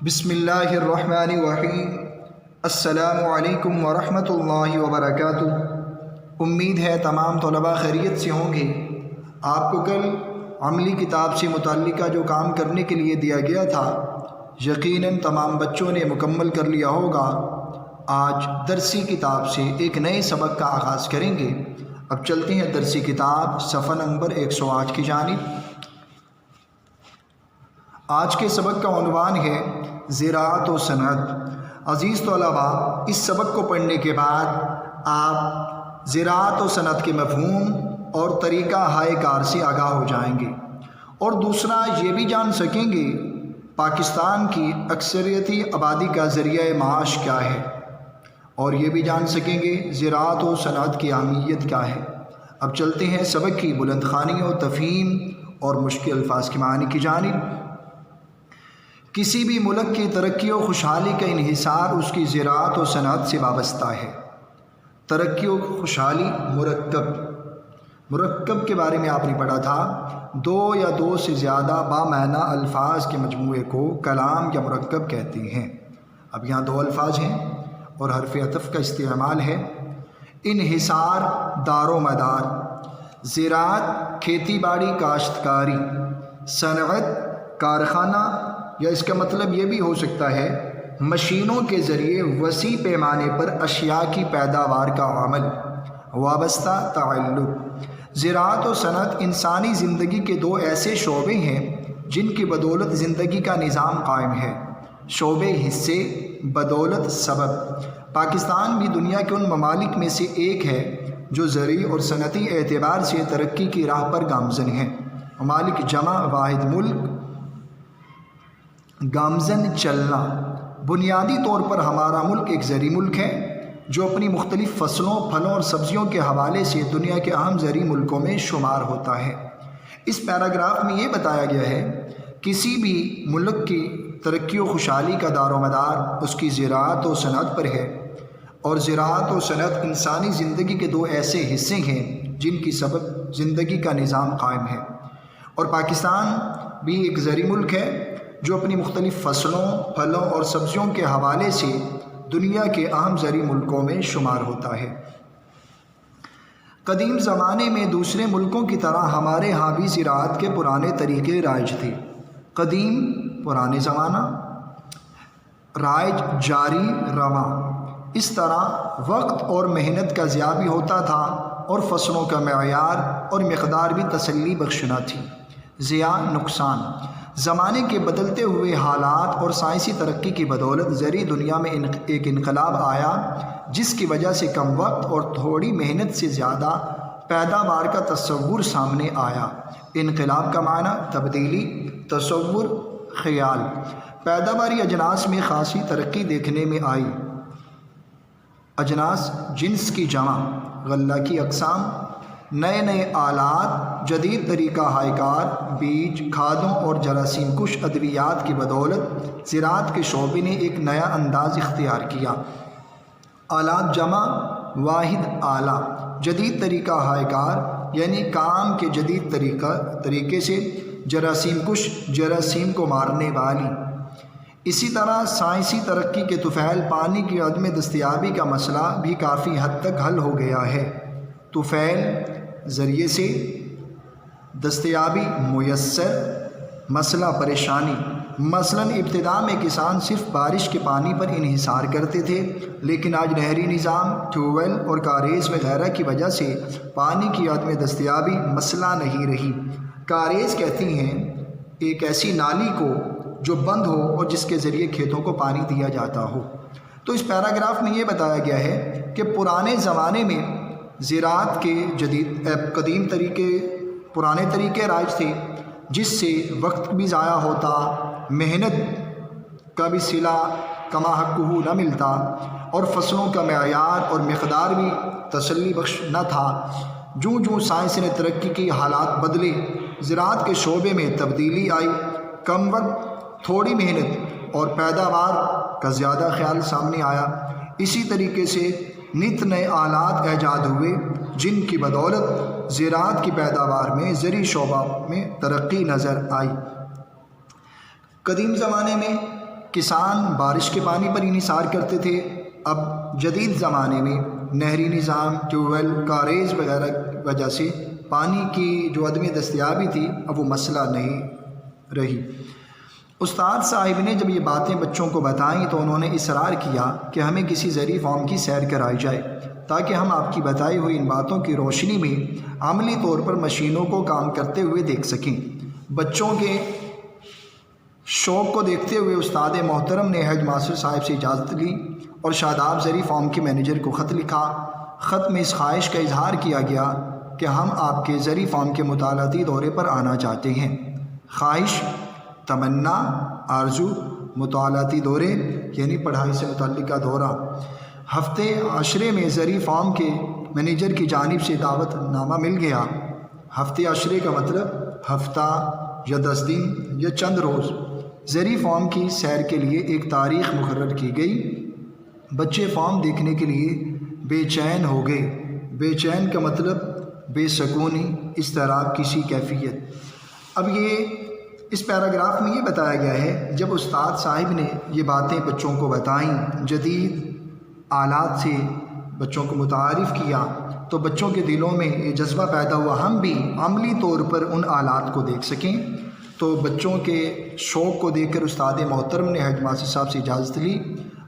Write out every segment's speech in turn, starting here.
بسم اللہ الرحمن الرحیم۔ السلام علیکم ورحمۃ اللہ وبرکاتہ۔ امید ہے تمام طلباء خیریت سے ہوں گے۔ آپ کو کل عملی کتاب سے متعلقہ جو کام کرنے کے لیے دیا گیا تھا یقیناً تمام بچوں نے مکمل کر لیا ہوگا۔ آج درسی کتاب سے ایک نئے سبق کا آغاز کریں گے۔ اب چلتے ہیں درسی کتاب صفحہ نمبر 108 کی جانب۔ آج کے سبق کا عنوان ہے زراعت و صنعت۔ عزیز طلباء، اس سبق کو پڑھنے کے بعد آپ زراعت و صنعت کے مفہوم اور طریقہ ہائے کار سے آگاہ ہو جائیں گے، اور دوسرا یہ بھی جان سکیں گے پاکستان کی اکثریتی آبادی کا ذریعہ معاش کیا ہے، اور یہ بھی جان سکیں گے زراعت و صنعت کی اہمیت کیا ہے۔ اب چلتے ہیں سبق کی بلند خوانی و تفہیم اور مشکل الفاظ کے معنی کی جانب۔ کسی بھی ملک کی ترقی و خوشحالی کا انحصار اس کی زراعت و صنعت سے وابستہ ہے۔ ترقی و خوشحالی مرکب کے بارے میں آپ نے پڑھا تھا، دو یا دو سے زیادہ بامعنی الفاظ کے مجموعے کو کلام یا مرکب کہتے ہیں۔ اب یہاں دو الفاظ ہیں اور حرف عطف کا استعمال ہے۔ انحصار دار و مدار، زراعت کھیتی باڑی کاشتکاری، صنعت کارخانہ، یا اس کا مطلب یہ بھی ہو سکتا ہے مشینوں کے ذریعے وسیع پیمانے پر اشیاء کی پیداوار کا عمل، وابستہ تعلق۔ زراعت و صنعت انسانی زندگی کے دو ایسے شعبے ہیں جن کی بدولت زندگی کا نظام قائم ہے۔ شعبے حصے، بدولت سبب۔ پاکستان بھی دنیا کے ان ممالک میں سے ایک ہے جو زرعی اور صنعتی اعتبار سے ترقی کی راہ پر گامزن ہیں۔ ممالک جمع واحد ملک، گامزن چلنا۔ بنیادی طور پر ہمارا ملک ایک زرعی ملک ہے جو اپنی مختلف فصلوں، پھلوں اور سبزیوں کے حوالے سے دنیا کے اہم زرعی ملکوں میں شمار ہوتا ہے۔ اس پیراگراف میں یہ بتایا گیا ہے کسی بھی ملک کی ترقی و خوشحالی کا دار و مدار اس کی زراعت و صنعت پر ہے، اور زراعت و صنعت انسانی زندگی کے دو ایسے حصے ہیں جن کی سبب زندگی کا نظام قائم ہے۔ اور پاکستان بھی ایک زرعی ملک ہے جو اپنی مختلف فصلوں، پھلوں اور سبزیوں کے حوالے سے دنیا کے اہم زرعی ملکوں میں شمار ہوتا ہے۔ قدیم زمانے میں دوسرے ملکوں کی طرح ہمارے ہاں بھی زراعت کے پرانے طریقے رائج تھے۔ قدیم پرانے زمانہ، رائج جاری رواں۔ اس طرح وقت اور محنت کا ضیاع بھی ہوتا تھا اور فصلوں کا معیار اور مقدار بھی تسلی بخشنا تھی۔ ضیاع نقصان۔ زمانے کے بدلتے ہوئے حالات اور سائنسی ترقی کی بدولت زرعی دنیا میں ایک انقلاب آیا جس کی وجہ سے کم وقت اور تھوڑی محنت سے زیادہ پیداوار کا تصور سامنے آیا۔ انقلاب کا معنی تبدیلی، تصور، خیال۔ پیداواری اجناس میں خاصی ترقی دیکھنے میں آئی۔ اجناس جنس کی جمع، غلہ کی اقسام، نئے آلات، جدید طریقہ ہائے کار، بیج، کھادوں اور جراثیم کش ادویات کی بدولت زراعت کے شعبے نے ایک نیا انداز اختیار کیا۔ آلات جمع واحد آلہ، جدید طریقہ ہائے کار یعنی کام کے جدید طریقے سے، جراثیم کش جراثیم کو مارنے والی۔ اسی طرح سائنسی ترقی کے طفیل پانی کی عدم دستیابی کا مسئلہ بھی کافی حد تک حل ہو گیا ہے۔ طفیل ذریعے سے، دستیابی میسر، مسئلہ پریشانی۔ مثلاً ابتدا میں کسان صرف بارش کے پانی پر انحصار کرتے تھے، لیکن آج نہری نظام، ٹیوب ویل اور کاریز وغیرہ کی وجہ سے پانی کی عدم دستیابی مسئلہ نہیں رہی۔ کاریز کہتی ہیں ایک ایسی نالی کو جو بند ہو اور جس کے ذریعے کھیتوں کو پانی دیا جاتا ہو۔ تو اس پیراگراف میں یہ بتایا گیا ہے کہ پرانے زمانے میں زراعت کے پرانے طریقے رائج تھے جس سے وقت بھی ضائع ہوتا، محنت کا بھی صلہ کما حقہ نہ ملتا، اور فصلوں کا معیار اور مقدار بھی تسلی بخش نہ تھا۔ جوں سائنس نے ترقی کی، حالات بدلے، زراعت کے شعبے میں تبدیلی آئی، کم وقت، تھوڑی محنت اور پیداوار کا زیادہ خیال سامنے آیا۔ اسی طریقے سے نئے آلات ایجاد ہوئے جن کی بدولت زراعت کی پیداوار میں زرعی شعبہ میں ترقی نظر آئی۔ قدیم زمانے میں کسان بارش کے پانی پر انحصار کرتے تھے، اب جدید زمانے میں نہری نظام، ٹیوب ویل، کاریز وغیرہ وجہ سے پانی کی جو عدم دستیابی تھی اب وہ مسئلہ نہیں رہی۔ استاد صاحب نے جب یہ باتیں بچوں کو بتائیں تو انہوں نے اصرار کیا کہ ہمیں کسی زرعی فارم کی سیر کرائی جائے تاکہ ہم آپ کی بتائی ہوئی ان باتوں کی روشنی میں عملی طور پر مشینوں کو کام کرتے ہوئے دیکھ سکیں۔ بچوں کے شوق کو دیکھتے ہوئے استاد محترم نے ہیڈ ماسٹر صاحب سے اجازت لی اور شاداب زرعی فارم کے مینیجر کو خط لکھا۔ خط میں اس خواہش کا اظہار کیا گیا کہ ہم آپ کے زرعی فارم کے مطالعاتی دورے پر آنا چاہتے ہیں۔ خواہش، تمنا، آرزو، مطالعاتی دورے یعنی پڑھائی سے متعلقہ دورہ۔ ہفتے عشرے میں زرعی فارم کے مینیجر کی جانب سے دعوت نامہ مل گیا۔ ہفتے عشرے کا مطلب ہفتہ یا 10 دن یا چند روز۔ زرعی فارم کی سیر کے لیے ایک تاریخ مقرر کی گئی۔ بچے فارم دیکھنے کے لیے بے چین ہو گئے۔ بے چین کا مطلب بے سکونی، اضطراب، کسی کیفیت۔ اب اس پیراگراف میں یہ بتایا گیا ہے جب استاد صاحب نے یہ باتیں بچوں کو بتائیں، جدید آلات سے بچوں کو متعارف کیا تو بچوں کے دلوں میں یہ جذبہ پیدا ہوا ہم بھی عملی طور پر ان آلات کو دیکھ سکیں۔ تو بچوں کے شوق کو دیکھ کر استاد محترم نے ہیڈ ماسٹر صاحب سے اجازت لی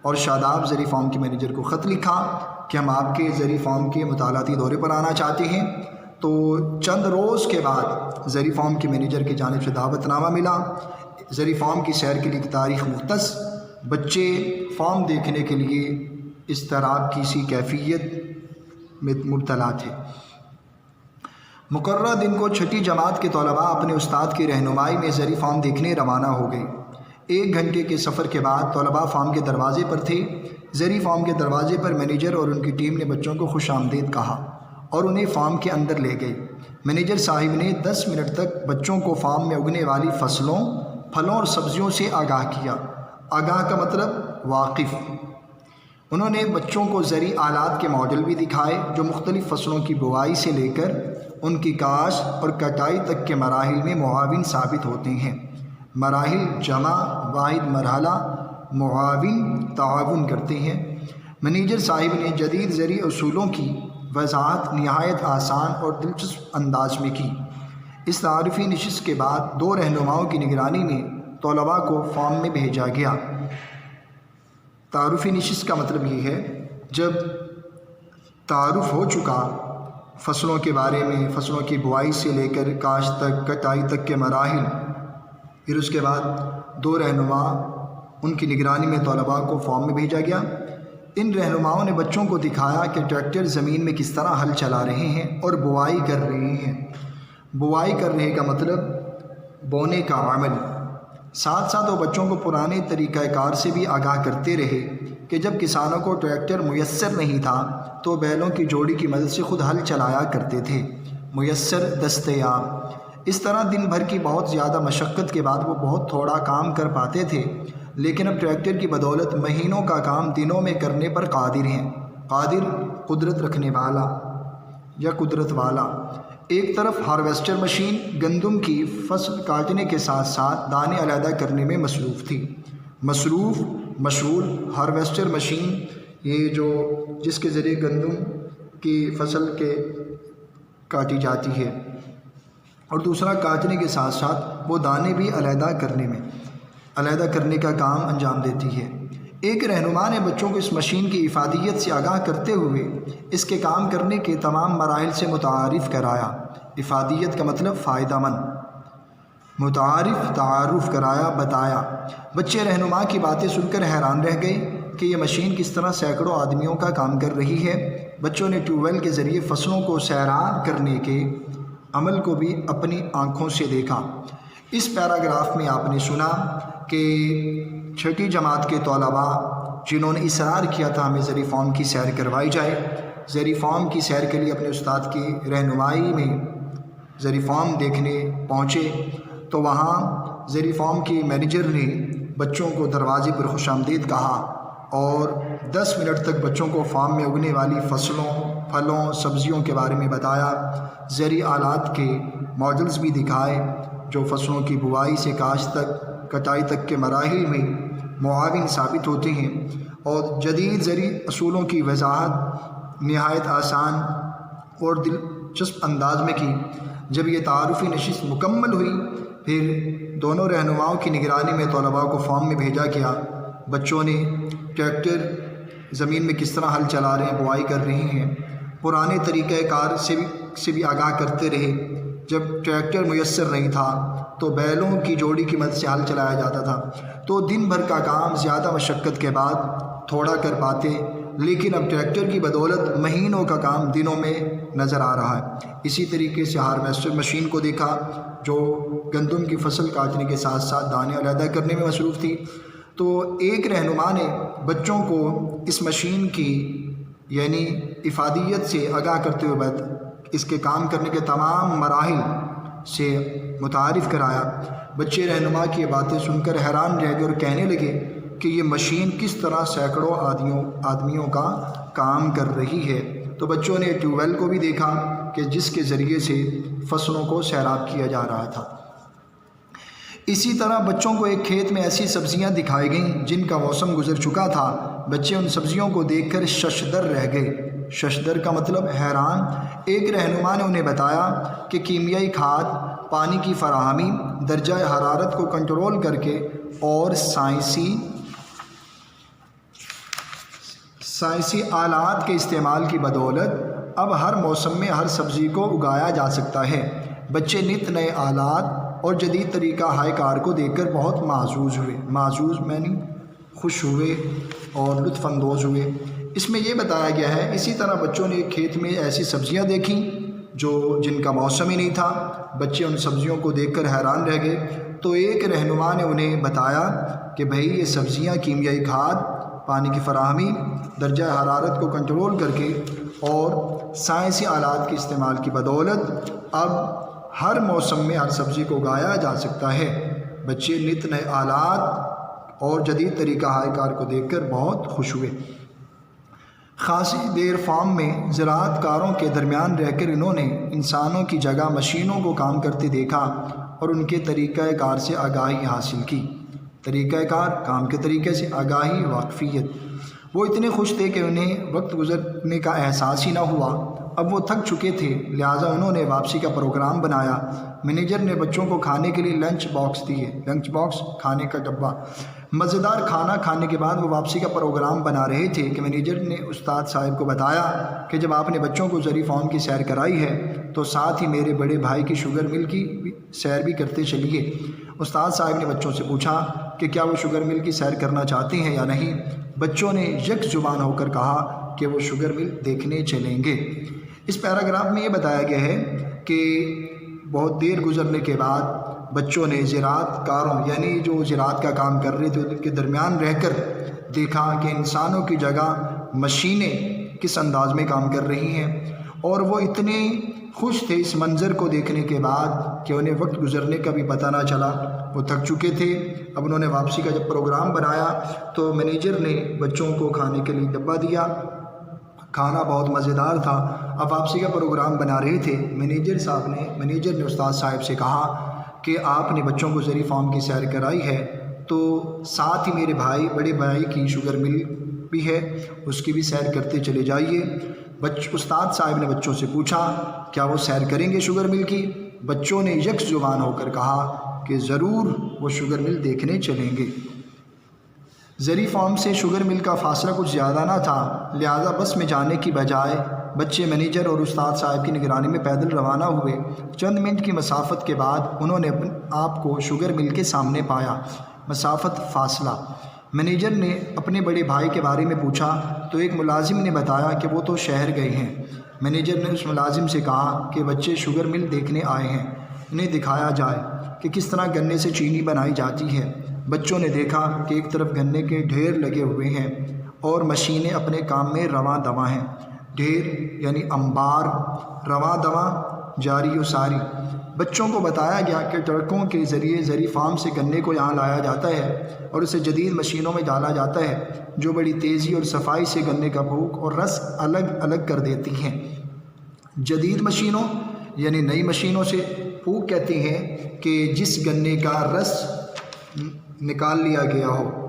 اور شاداب زرعی فارم کے مینیجر کو خط لکھا کہ ہم آپ کے زرعی فارم کے مطالعاتی دورے پر آنا چاہتے ہیں۔ تو چند روز کے بعد زرعی فارم کے مینیجر کی جانب سے دعوت نامہ ملا۔ زرعی فارم کی سیر کے لیے تاریخ مختص۔ بچے فارم دیکھنے کے لیے اضطراب کی سی کیفیت میں مبتلا تھے۔ مقررہ دن کو چھٹی جماعت کے طلباء اپنے استاد کی رہنمائی میں زرعی فارم دیکھنے روانہ ہو گئے۔ 1 گھنٹے کے سفر کے بعد طلباء فارم کے دروازے پر تھے۔ زرعی فارم کے دروازے پر مینیجر اور ان کی ٹیم نے بچوں کو خوش آمدید کہا اور انہیں فارم کے اندر لے گئے۔ مینیجر صاحب نے 10 منٹ تک بچوں کو فارم میں اگنے والی فصلوں، پھلوں اور سبزیوں سے آگاہ کیا۔ آگاہ کا مطلب واقف۔ انہوں نے بچوں کو زرعی آلات کے ماڈل بھی دکھائے جو مختلف فصلوں کی بوائی سے لے کر ان کی کاشت اور کٹائی تک کے مراحل میں معاون ثابت ہوتے ہیں۔ مراحل جمع واحد مرحلہ، معاون تعاون کرتے ہیں۔ مینیجر صاحب نے جدید زرعی اصولوں کی وضاحت نہایت آسان اور دلچسپ انداز میں کی۔ اس تعارفی نشست کے بعد 2 رہنماؤں کی نگرانی میں طلباء کو فارم میں بھیجا گیا۔ تعارفی نشست کا مطلب یہ ہے جب تعارف ہو چکا فصلوں کے بارے میں، فصلوں کی بوائی سے لے کر کاشت تک، کٹائی تک کے مراحل، پھر اس کے بعد 2 رہنما ان کی نگرانی میں طلباء کو فارم میں بھیجا گیا۔ ان رہنماؤں نے بچوں کو دکھایا کہ ٹریکٹر زمین میں کس طرح ہل چلا رہے ہیں اور بوائی کر رہے ہیں۔ بوائی کر رہے کا مطلب بونے کا عمل۔ ساتھ ساتھ وہ بچوں کو پرانے طریقہ کار سے بھی آگاہ کرتے رہے کہ جب کسانوں کو ٹریکٹر میسر نہیں تھا تو بیلوں کی جوڑی کی مدد سے خود ہل چلایا کرتے تھے۔ میسر، دستیاب۔ اس طرح دن بھر کی بہت زیادہ مشقت کے بعد وہ بہت تھوڑا کام کر پاتے تھے، لیکن اب ٹریکٹر کی بدولت مہینوں کا کام دنوں میں کرنے پر قادر ہیں۔ قادر، قدرت رکھنے والا یا قدرت والا۔ ایک طرف ہارویسٹر مشین گندم کی فصل کاٹنے کے ساتھ ساتھ دانے علیحدہ کرنے میں مصروف تھی۔ مشغول ہارویسٹر مشین یہ جس کے ذریعے گندم کی فصل کاٹی جاتی ہے، اور دوسرا کاٹنے کے ساتھ ساتھ وہ دانے بھی علیحدہ کرنے کا کام انجام دیتی ہے۔ ایک رہنما نے بچوں کو اس مشین کی افادیت سے آگاہ کرتے ہوئے اس کے کام کرنے کے تمام مراحل سے متعارف کرایا۔ افادیت کا مطلب فائدہ مند۔ تعارف کرایا، بتایا۔ بچے رہنما کی باتیں سن کر حیران رہ گئے کہ یہ مشین کس طرح سینکڑوں آدمیوں کا کام کر رہی ہے۔ بچوں نے ٹیوب ویل کے ذریعے فصلوں کو سیراب کرنے کے عمل کو بھی اپنی آنکھوں سے دیکھا۔ اس پیراگراف میں آپ نے سنا کہ چھٹی جماعت کے طلباء جنہوں نے اصرار کیا تھا ہمیں زرعی فارم کی سیر کروائی جائے، زرعی فارم کی سیر کے لیے اپنے استاد کی رہنمائی میں زرعی فارم دیکھنے پہنچے تو وہاں زرعی فارم کی مینیجر نے بچوں کو دروازے پر خوش آمدید کہا اور 10 منٹ تک بچوں کو فارم میں اگنے والی فصلوں، پھلوں، سبزیوں کے بارے میں بتایا۔ زرعی آلات کے ماڈلز بھی دکھائے جو فصلوں کی بوائی سے کاشت تک، کٹائی تک کے مراحل میں معاون ثابت ہوتے ہیں، اور جدید زرعی اصولوں کی وضاحت نہایت آسان اور دلچسپ انداز میں کی۔ جب یہ تعارفی نشست مکمل ہوئی، پھر دونوں رہنماؤں کی نگرانی میں طلباء کو فارم میں بھیجا گیا۔ بچوں نے ٹریکٹر زمین میں کس طرح ہل چلا رہے ہیں، بوائی کر رہے ہیں، پرانے طریقہ کار سے بھی آگاہ کرتے رہے۔ جب ٹریکٹر میسر نہیں تھا تو بیلوں کی جوڑی کی مدد سے ہل چلایا جاتا تھا، تو دن بھر کا کام زیادہ مشقت کے بعد تھوڑا کر پاتے، لیکن اب ٹریکٹر کی بدولت مہینوں کا کام دنوں میں نظر آ رہا ہے۔ اسی طریقے سے ہارویسٹر مشین کو دیکھا، جو گندم کی فصل کاٹنے کے ساتھ ساتھ دانے علیحدہ کرنے میں مصروف تھی۔ تو ایک رہنما نے بچوں کو اس مشین کی یعنی افادیت سے آگاہ کرتے ہوئے اس کے کام کرنے کے تمام مراحل سے متعارف کرایا۔ بچے رہنما کی باتیں سن کر حیران رہ گئے اور کہنے لگے کہ یہ مشین کس طرح سینکڑوں آدمیوں کا کام کر رہی ہے۔ تو بچوں نے ٹیوب ویل کو بھی دیکھا کہ جس کے ذریعے سے فصلوں کو سیراب کیا جا رہا تھا۔ اسی طرح بچوں کو ایک کھیت میں ایسی سبزیاں دکھائی گئیں جن کا موسم گزر چکا تھا۔ بچے ان سبزیوں کو دیکھ کر ششدر رہ گئے۔ ششدر کا مطلب حیران۔ ایک رہنما نے انہیں بتایا کہ کیمیائی کھاد، پانی کی فراہمی، درجہ حرارت کو کنٹرول کر کے اور سائنسی آلات کے استعمال کی بدولت اب ہر موسم میں ہر سبزی کو اگایا جا سکتا ہے۔ بچے نت نئے آلات اور جدید طریقہ ہائے کار کو دیکھ کر بہت معزوز خوش ہوئے اور لطف اندوز ہوئے۔ اس میں یہ بتایا گیا ہے، اسی طرح بچوں نے ایک کھیت میں ایسی سبزیاں دیکھیں جن کا موسم ہی نہیں تھا۔ بچے ان سبزیوں کو دیکھ کر حیران رہ گئے۔ تو ایک رہنما نے انہیں بتایا کہ بھئی یہ سبزیاں کیمیائی کھاد، پانی کی فراہمی، درجہ حرارت کو کنٹرول کر کے اور سائنسی آلات کے استعمال کی بدولت اب ہر موسم میں ہر سبزی کو اگایا جا سکتا ہے۔ بچے نت نئے آلات اور جدید طریقہ ہائے کار کو دیکھ کر بہت خوش ہوئے۔ خاصی دیر فارم میں زراعت کاروں کے درمیان رہ کر انہوں نے انسانوں کی جگہ مشینوں کو کام کرتے دیکھا اور ان کے طریقہ کار سے آگاہی حاصل کی۔ طریقہ کار، کام کے طریقے سے آگاہی، واقفیت۔ وہ اتنے خوش تھے کہ انہیں وقت گزرنے کا احساس ہی نہ ہوا۔ اب وہ تھک چکے تھے، لہٰذا انہوں نے واپسی کا پروگرام بنایا۔ مینیجر نے بچوں کو کھانے کے لیے لنچ باکس دیے، لنچ باکس کھانے کا ڈبہ۔ مزیدار کھانا کھانے کے بعد وہ واپسی کا پروگرام بنا رہے تھے کہ مینیجر نے استاد صاحب کو بتایا کہ جب آپ نے بچوں کو زرعی فارم کی سیر کرائی ہے تو ساتھ ہی میرے بڑے بھائی کی شوگر مل کی سیر بھی کرتے چلیے۔ استاد صاحب نے بچوں سے پوچھا کہ کیا وہ شوگر مل کی سیر کرنا چاہتے ہیں یا نہیں۔ بچوں نے یک زبان ہو کر کہا کہ وہ شوگر مل دیکھنے چلیں گے۔ اس پیراگراف میں یہ بتایا گیا ہے کہ بہت دیر گزرنے کے بعد بچوں نے زراعت کاروں یعنی جو زراعت کا کام کر رہے تھے ان کے درمیان رہ کر دیکھا کہ انسانوں کی جگہ مشینیں کس انداز میں کام کر رہی ہیں، اور وہ اتنے خوش تھے اس منظر کو دیکھنے کے بعد کہ انہیں وقت گزرنے کا بھی پتہ نہ چلا۔ وہ تھک چکے تھے۔ اب انہوں نے واپسی کا جب پروگرام بنایا تو مینیجر نے بچوں کو کھانے کے لیے ڈبہ دیا۔ کھانا بہت مزیدار تھا۔ اب واپسی کا پروگرام بنا رہے تھے۔ مینیجر نے استاد صاحب سے کہا کہ آپ نے بچوں کو زرعی فارم کی سیر کرائی ہے تو ساتھ ہی میرے بڑے بھائی کی شوگر مل بھی ہے، اس کی بھی سیر کرتے چلے جائیے۔ استاد صاحب نے بچوں سے پوچھا کیا وہ سیر کریں گے شوگر مل کی؟ بچوں نے یک زبان ہو کر کہا کہ ضرور وہ شوگر مل دیکھنے چلیں گے۔ زرعی فارم سے شوگر مل کا فاصلہ کچھ زیادہ نہ تھا، لہذا بس میں جانے کی بجائے بچے مینیجر اور استاد صاحب کی نگرانی میں پیدل روانہ ہوئے۔ چند منٹ کی مسافت کے بعد انہوں نے اپنے آپ کو شوگر مل کے سامنے پایا۔ مسافت، فاصلہ۔ مینیجر نے اپنے بڑے بھائی کے بارے میں پوچھا تو ایک ملازم نے بتایا کہ وہ تو شہر گئے ہیں۔ مینیجر نے اس ملازم سے کہا کہ بچے شوگر مل دیکھنے آئے ہیں، انہیں دکھایا جائے کہ کس طرح گنے سے چینی بنائی جاتی ہے۔ بچوں نے دیکھا کہ ایک طرف گنے کے ڈھیر لگے ہوئے ہیں اور مشینیں اپنے کام میں رواں دواں ہیں۔ ڈھیر یعنی انبار، رواں دواں، جاری و ساری۔ بچوں کو بتایا گیا کہ ٹرکوں کے ذریعے زرعی فارم سے گنے کو یہاں لایا جاتا ہے اور اسے جدید مشینوں میں ڈالا جاتا ہے جو بڑی تیزی اور صفائی سے گنے کا بھوک اور رس الگ الگ کر دیتی ہیں۔ جدید مشینوں یعنی نئی مشینوں سے پھوک کہتے ہیں کہ جس گنے کا رس نکال لیا گیا ہو،